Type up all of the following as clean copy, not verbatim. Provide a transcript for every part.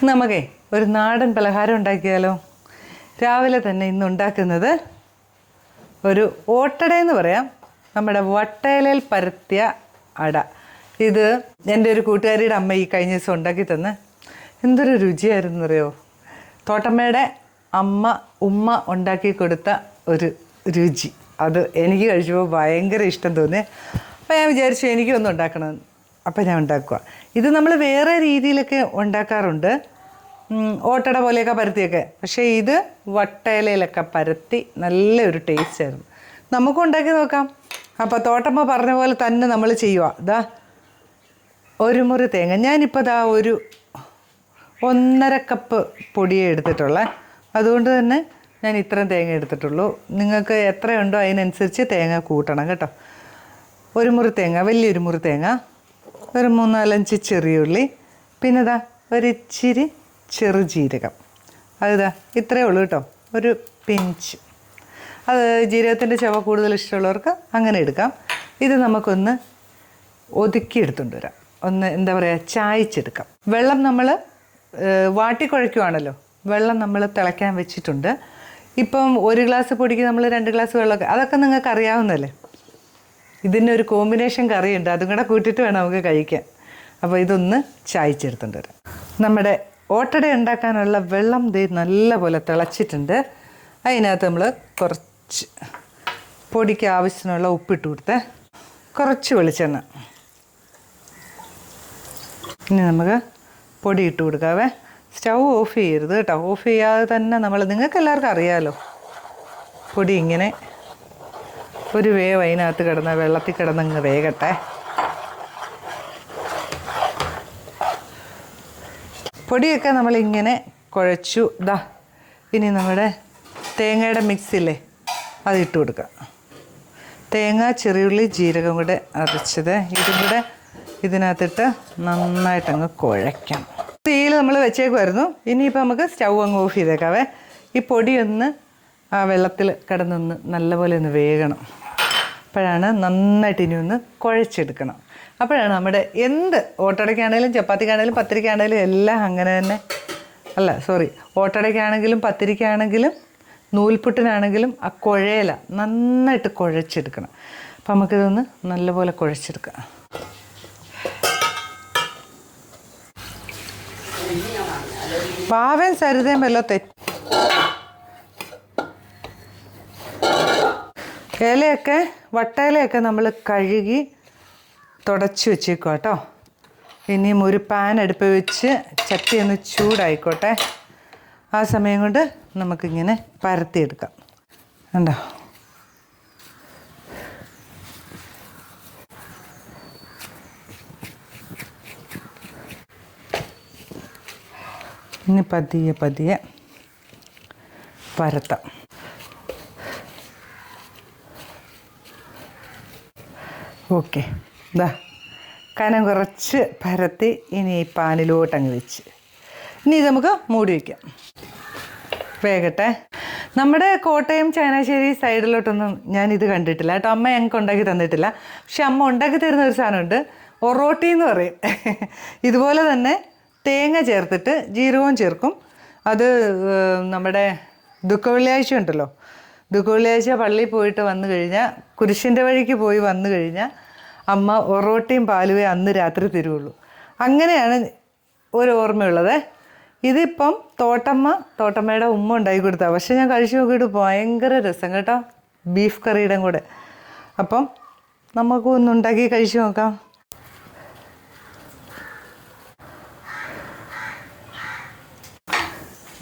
നമുക്കേ ഒരു നാടൻ പലഹാരം ഉണ്ടാക്കിയാലോ? രാവിലെ തന്നെ ഇന്ന് ഉണ്ടാക്കുന്നത് ഒരു ഓട്ടടയെന്ന് പറയാം. നമ്മുടെ വട്ടയിലയിൽ പരത്തിയ അട. ഇത് എൻ്റെ ഒരു കൂട്ടുകാരിയുടെ അമ്മ ഈ കഴിഞ്ഞ ദിവസം ഉണ്ടാക്കി തന്ന് എന്തൊരു രുചിയായിരുന്നു അറിയോ. തോട്ടമ്മയുടെ ഉമ്മ ഉണ്ടാക്കി കൊടുത്ത ഒരു രുചി. അത് എനിക്ക് കഴിച്ചപ്പോൾ ഭയങ്കര ഇഷ്ടം തോന്നി. അപ്പോൾ ഞാൻ വിചാരിച്ചു എനിക്കൊന്നും ഉണ്ടാക്കണമെന്ന്. അപ്പോൾ ഞാൻ ഉണ്ടാക്കുക. ഇത് നമ്മൾ വേറെ രീതിയിലൊക്കെ ഉണ്ടാക്കാറുണ്ട്, ഓട്ടട പോലെയൊക്കെ പരത്തിയൊക്കെ. പക്ഷേ ഇത് വട്ടയിലയിലൊക്കെ പരത്തി നല്ലൊരു ടേസ്റ്റായിരുന്നു. നമുക്കും ഉണ്ടാക്കി നോക്കാം. അപ്പോൾ തോട്ടമ്മ പറഞ്ഞ പോലെ തന്നെ നമ്മൾ ചെയ്യുക. ഇതാ ഒരു മുറി തേങ്ങ, ഞാനിപ്പോൾ ഇതാ ഒരു 1.5 കപ്പ് പൊടിയേ എടുത്തിട്ടുള്ളേ. അതുകൊണ്ട് തന്നെ ഞാൻ ഇത്രയും തേങ്ങ എടുത്തിട്ടുള്ളൂ. നിങ്ങൾക്ക് എത്രയുണ്ടോ അതിനനുസരിച്ച് തേങ്ങ കൂട്ടണം കേട്ടോ. ഒരു മുറി തേങ്ങ, വലിയൊരു മുറി തേങ്ങ, ഒരു 3-4 ചെറിയ ഉള്ളി, പിന്നെ ഇതാ ഒരിച്ചിരി ചെറുജീരകം. അതിതാ ഇത്രയേ ഉള്ളൂ കേട്ടോ, ഒരു പിഞ്ച്. അത് ജീരകത്തിൻ്റെ ചവ കൂടുതൽ ഇഷ്ടമുള്ളവർക്ക് അങ്ങനെ എടുക്കാം. ഇത് നമുക്കൊന്ന് ഒതുക്കിയെടുത്തുകൊണ്ട് വരാം, ഒന്ന് എന്താ പറയുക, ചായച്ചെടുക്കാം. വെള്ളം നമ്മൾ വാട്ടിക്കുഴയ്ക്കുവാണല്ലോ, വെള്ളം നമ്മൾ തിളയ്ക്കാൻ വെച്ചിട്ടുണ്ട്. ഇപ്പം 1 ഗ്ലാസ് പൊടിക്ക് നമ്മൾ 2 ഗ്ലാസ് വെള്ളമൊക്കെ, അതൊക്കെ നിങ്ങൾക്ക് അറിയാവുന്നതല്ലേ. ഇതിനൊരു കോമ്പിനേഷൻ കറിയുണ്ട്, അതും കൂടെ കൂട്ടിയിട്ട് വേണം നമുക്ക് കഴിക്കാൻ. അപ്പോൾ ഇതൊന്ന് ചായച്ചെടുത്തുകൊണ്ട് വരാം. നമ്മുടെ ഓട്ടട ഉണ്ടാക്കാനുള്ള വെള്ളം നല്ല പോലെ തിളച്ചിട്ടുണ്ട്. അതിനകത്ത് നമ്മൾ കുറച്ച് പൊടിക്ക് ആവശ്യത്തിനുള്ള ഉപ്പിട്ട് കൊടുത്ത് കുറച്ച് വെളിച്ചെണ്ണ. ഇനി നമുക്ക് പൊടി ഇട്ട് കൊടുക്കാവേ. സ്റ്റൗ ഓഫ് ചെയ്യരുത് കേട്ടോ. ഓഫ് ചെയ്യാതെ തന്നെ നിങ്ങൾക്ക് എല്ലാവർക്കും അറിയാമല്ലോ, പൊടി ഇങ്ങനെ ഒരു വേവ് അതിനകത്ത് കിടന്ന വെള്ളത്തിൽ കിടന്നങ്ങ് വേകട്ടെ. പൊടിയൊക്കെ നമ്മളിങ്ങനെ കുഴച്ചു. ഇനി നമ്മുടെ തേങ്ങയുടെ മിക്സില്ലേ, അത് ഇട്ട് കൊടുക്കുക. തേങ്ങ, ചെറിയുള്ളി, ജീരകം കൂടെ അരച്ചത് ഇതും കൂടെ ഇതിനകത്തിട്ട് നന്നായിട്ടങ്ങ് കുഴയ്ക്കണം. തീയിൽ നമ്മൾ വെച്ചേക്കുമായിരുന്നു. ഇനിയിപ്പോൾ നമുക്ക് സ്റ്റൗ അങ്ങ് ഓഫ് ചെയ്തേക്കാവേ. ഈ പൊടിയൊന്ന് ആ വെള്ളത്തിൽ കിടന്നൊന്ന് നല്ലപോലെ ഒന്ന് വേകണം. അപ്പോഴാണ് നന്നായിട്ട് ഇനി ഒന്ന് കുഴച്ചെടുക്കണം. അപ്പോഴാണ് നമ്മുടെ എന്ത് ഓട്ടടയ്ക്കാണേലും ചപ്പാത്തിക്കാണേലും പത്തിരിക്കാണേലും എല്ലാം അങ്ങനെ തന്നെ. ഓട്ടടയ്ക്കാണെങ്കിലും പത്തിരിക്കാണെങ്കിലും നൂൽപുട്ടിനാണെങ്കിലും ആ കുഴയില നന്നായിട്ട് കുഴച്ചെടുക്കണം. അപ്പം നമുക്കിതൊന്ന് നല്ലപോലെ കുഴച്ചെടുക്കാം. പാവൻ സരിതയും വല്ലോ ഇലയൊക്കെ വട്ടയിലയൊക്കെ നമ്മൾ കഴുകി തുടച്ച് വെച്ചേക്കുക കേട്ടോ. ഇനിയും ഒരു പാൻ അടുപ്പ് വെച്ച് ചട്ടി ഒന്ന് ചൂടായിക്കോട്ടെ. ആ സമയം കൊണ്ട് നമുക്കിങ്ങനെ പരത്തിയെടുക്കാം. കണ്ടോ, ഇനി പതിയെ പതിയെ പരത്താം. ഓക്കെ, കനം കുറച്ച് പരത്തി ഇനി ഈ പാനിലോട്ടങ്ങ് വെച്ച് ഇനി ഇത് നമുക്ക് മൂടി വയ്ക്കാം, വേകട്ടെ. നമ്മുടെ കോട്ടയം ചങ്ങനാശ്ശേരി സൈഡിലോട്ടൊന്നും ഞാനിത് കണ്ടിട്ടില്ല കേട്ടോ. അമ്മ ഞങ്ങൾക്ക് ഉണ്ടാക്കി തന്നിട്ടില്ല. പക്ഷെ അമ്മ ഉണ്ടാക്കി തരുന്ന ഒരു സാധനമുണ്ട്, ഒറോട്ടി എന്ന് പറയും. ഇതുപോലെ തന്നെ തേങ്ങ ചേർത്തിട്ട് ജീരകവും ചേർക്കും. അത് നമ്മുടെ ദുഃഖവെള്ളിയാഴ്ച ഉണ്ടല്ലോ, ദുഃഖവെള്ളിയാഴ്ച പള്ളിയിൽ പോയിട്ട് വന്നു കഴിഞ്ഞാൽ, കുരിശിൻ്റെ വഴിക്ക് പോയി വന്നു കഴിഞ്ഞാൽ അമ്മ ഒറോട്ടിയും പാലുവേ അന്ന് രാത്രി തരുള്ളൂ. അങ്ങനെയാണ് ഒരു ഓർമ്മയുള്ളത്. ഇതിപ്പം തോട്ടമ്മയുടെ ഉമ്മ ഉണ്ടാക്കി കൊടുത്താൽ. പക്ഷെ ഞാൻ കഴിച്ചു നോക്കിയിട്ട് ഭയങ്കര രസം കേട്ടോ, ബീഫ് കറിയുടെ കൂടെ. അപ്പം നമുക്കും ഒന്ന് ഉണ്ടാക്കി കഴിച്ചു നോക്കാം.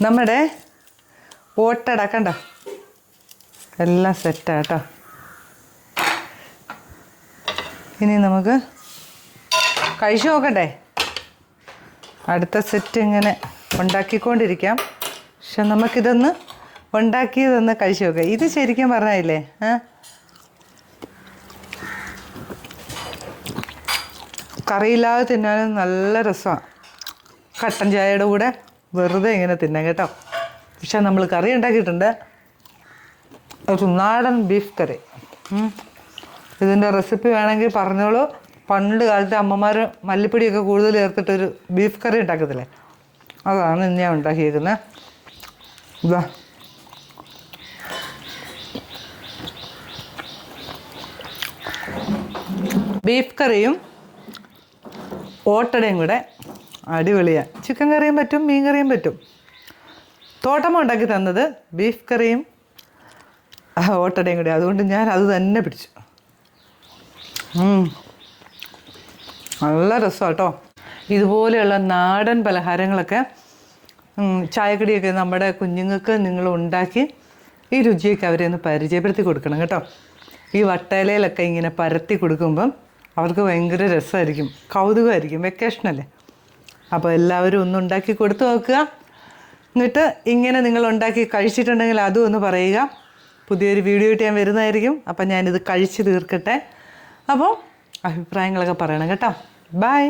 നമ്മുടെ ഓട്ടട കണ്ടോ, എല്ലാം സെറ്റാട്ടോ. ഇനി നമുക്ക് കഴിച്ചു നോക്കണ്ടേ. അടുത്ത സെറ്റ് ഇങ്ങനെ ഉണ്ടാക്കിക്കൊണ്ടിരിക്കാം. പക്ഷെ നമുക്കിതൊന്ന് ഉണ്ടാക്കിയതൊന്ന് കഴിച്ചു നോക്കാം. ഇത് ശരിക്കും പറഞ്ഞില്ലേ, കറിയില്ലാതെ തിന്നാനും നല്ല രസമാണ്. കട്ടൻ ചായയുടെ കൂടെ വെറുതെ ഇങ്ങനെ തിന്നാം കേട്ടോ. പക്ഷെ നമ്മൾ കറി ഉണ്ടാക്കിയിട്ടുണ്ട്, ഒരു നാടൻ ബീഫ് കറി. ഇതിൻ്റെ റെസിപ്പി വേണമെങ്കിൽ പറഞ്ഞോളൂ. പണ്ട് കാലത്തെ അമ്മമാർ മല്ലിപ്പൊടിയൊക്കെ കൂടുതൽ ചേർത്തിട്ടൊരു ബീഫ് കറി ഉണ്ടാക്കത്തില്ലേ, അതാണ് ഇന്ന് ഞാൻ ഉണ്ടാക്കിയേക്കുന്നത്. ഇതാ ബീഫ് കറിയും ഓട്ടടയും കൂടെ അടിപൊളിയാണ്. ചിക്കൻ കറിയും പറ്റും, മീൻ കറിയും പറ്റും. തോട്ടമ്മ ഉണ്ടാക്കി തന്നത് ബീഫ് കറിയും ഓട്ടടയും കൂടെ, അതുകൊണ്ട് ഞാൻ അത് തന്നെ പിടിച്ചു. നല്ല രസമാണ് കേട്ടോ. ഇതുപോലെയുള്ള നാടൻ പലഹാരങ്ങളൊക്കെ ചായക്കടിയൊക്കെ നമ്മുടെ കുഞ്ഞുങ്ങൾക്ക് നിങ്ങൾ ഉണ്ടാക്കി ഈ രുചിയൊക്കെ അവരെ ഒന്ന് പരിചയപ്പെടുത്തി കൊടുക്കണം കേട്ടോ. ഈ വട്ടയിലയിലൊക്കെ ഇങ്ങനെ പരത്തി കൊടുക്കുമ്പം അവർക്ക് ഭയങ്കര രസമായിരിക്കും, കൗതുകമായിരിക്കും. വെക്കേഷനല്ലേ, അപ്പോൾ എല്ലാവരും ഒന്ന് ഉണ്ടാക്കി കൊടുത്തു നോക്കുക. എന്നിട്ട് ഇങ്ങനെ നിങ്ങൾ ഉണ്ടാക്കി കഴിച്ചിട്ടുണ്ടെങ്കിൽ അതും ഒന്ന് പറയുക. പുതിയൊരു വീഡിയോ ആയിട്ട് ഞാൻ വരുന്നതായിരിക്കും. അപ്പം ഞാനിത് കഴിച്ച് തീർക്കട്ടെ. അപ്പോൾ അഭിപ്രായങ്ങളൊക്കെ പറയണം കേട്ടോ. ബൈ.